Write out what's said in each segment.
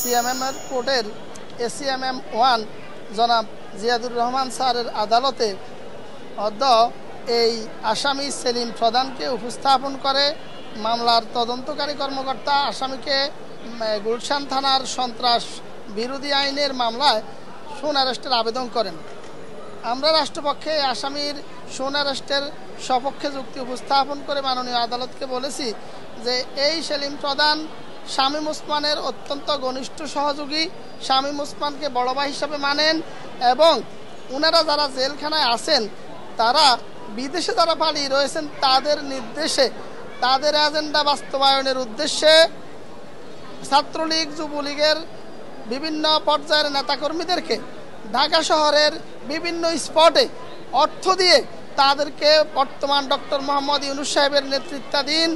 সিএমএমের কোর্টের এসিএমএম 1 জনাব জিয়াদুর রহমান স্যারের আদালতে এই আসামি সেলিম প্রধানকে উপস্থাপন করে মামলার তদন্তকারী কর্মকর্তা আসামিকে গুলশান থানার সন্ত্রাস বিরোধী আইনের মামলায় শুন অ্যারেস্টের আবেদন করেন। আমরা রাষ্ট্রপক্ষে আসামির শুন অ্যারেস্টের সপক্ষে যুক্তি উপস্থাপন করে মাননীয় আদালতকে বলেছি যে এই সেলিম প্রধান শামীম ওসমানের অত্যন্ত ঘনিষ্ঠ সহযোগী, শামীম ওসমানকে বড় ভাই হিসাবে মানেন এবং ওনারা যারা জেলখানায় আছেন তারা বিদেশে যারা পালিয়ে রয়েছেন তাদের নির্দেশে তাদের এজেন্ডা বাস্তবায়নের উদ্দেশ্যে ছাত্রলীগ যুবলীগের বিভিন্ন পর্যায়ের নেতাকর্মীদেরকে ঢাকা শহরের বিভিন্ন স্পটে অর্থ দিয়ে তাদেরকে বর্তমান ডক্টর মোহাম্মদ ইউনূস সাহেবের নেতৃত্বাধীন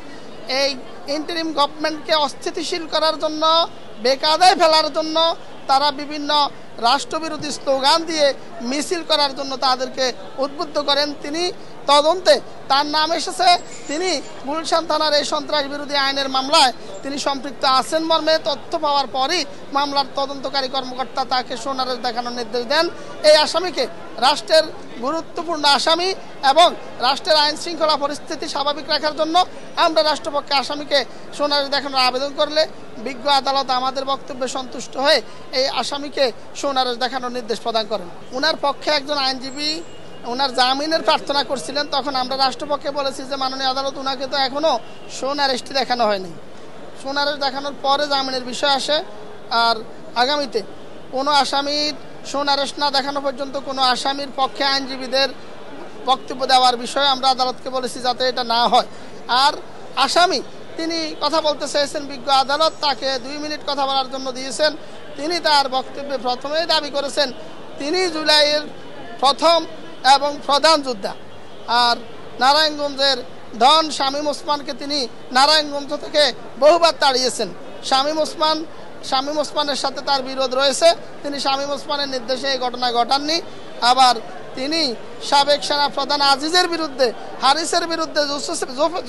এই ইন্টারিম গভর্নমেন্টকে অস্থিতিশীল করার জন্য বেকায়দায় ফেলার জন্য তারা বিভিন্ন রাষ্ট্রবিরোধী স্লোগান দিয়ে মিছিল করার জন্য তাদেরকে উদ্বুদ্ধ করেন। তিনি তদন্তে তার নাম এসেছে, তিনি গুলশান থানার এই সন্ত্রাস বিরোধী আইনের মামলায় তিনি সম্পৃক্ত আছেন মর্মে তথ্য পাওয়ার পরই মামলার তদন্তকারী কর্মকর্তা তাকে শুন অ্যারেস্ট দেখানোর নির্দেশ দেন। এই আসামিকে রাষ্ট্রের গুরুত্বপূর্ণ আসামি এবং রাষ্ট্রের আইন শৃঙ্খলা পরিস্থিতি স্বাভাবিক রাখার জন্য আমরা রাষ্ট্রপক্ষে আসামিকে শুন অ্যারেস্ট দেখানোর আবেদন করলে বিজ্ঞ আদালত আমাদের বক্তব্যে সন্তুষ্ট হয়ে এই আসামিকে শুন অ্যারেস্ট দেখানোর নির্দেশ প্রদান করেন। ওনার পক্ষে একজন আইনজীবী ওনার জামিনের প্রার্থনা করছিলেন, তখন আমরা রাষ্ট্রপক্ষে বলেছি যে মাননীয় আদালত ওনাকে তো এখনও শুন অ্যারেস্টই দেখানো হয়নি, শুন অ্যারেস্ট দেখানোর পরে জামিনের বিষয় আসে। আর আগামীতে কোনো আসামির শুন অ্যারেস্ট না দেখানো পর্যন্ত কোনো আসামির পক্ষে আইনজীবীদের বক্তব্য দেওয়ার বিষয়ে আমরা আদালতকে বলেছি যাতে এটা না হয়। আর আসামি তিনি কথা বলতে চেয়েছেন, বিজ্ঞ আদালত তাকে 2 মিনিট কথা বলার জন্য দিয়েছেন। তিনি তার বক্তব্যে প্রথমেই দাবি করেছেন তিনি জুলাইয়ের প্রথম এবং প্রধান যোদ্ধা। আর নারায়ণগঞ্জের ধন শামীম ওসমানকে তিনি নারায়ণগঞ্জ থেকে বহুবার তাড়িয়েছেন। শামীম ওসমানের সাথে তার বিরোধ রয়েছে, তিনি শামীম ওসমানের নির্দেশে এই ঘটনা ঘটাননি। আবার তিনি সাবেক সেনা প্রধান আজিজের বিরুদ্ধে, হারিসের বিরুদ্ধে,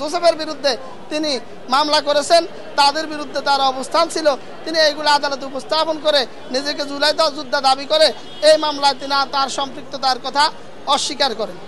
জোসেফের বিরুদ্ধে তিনি মামলা করেছেন, তাদের বিরুদ্ধে তার অবস্থান ছিল। তিনি এইগুলো আদালতে উপস্থাপন করে নিজেকে জুলাই যোদ্ধা দাবি করে এই মামলায় তিনি তার সম্পৃক্ততার কথা অস্বীকার করেন।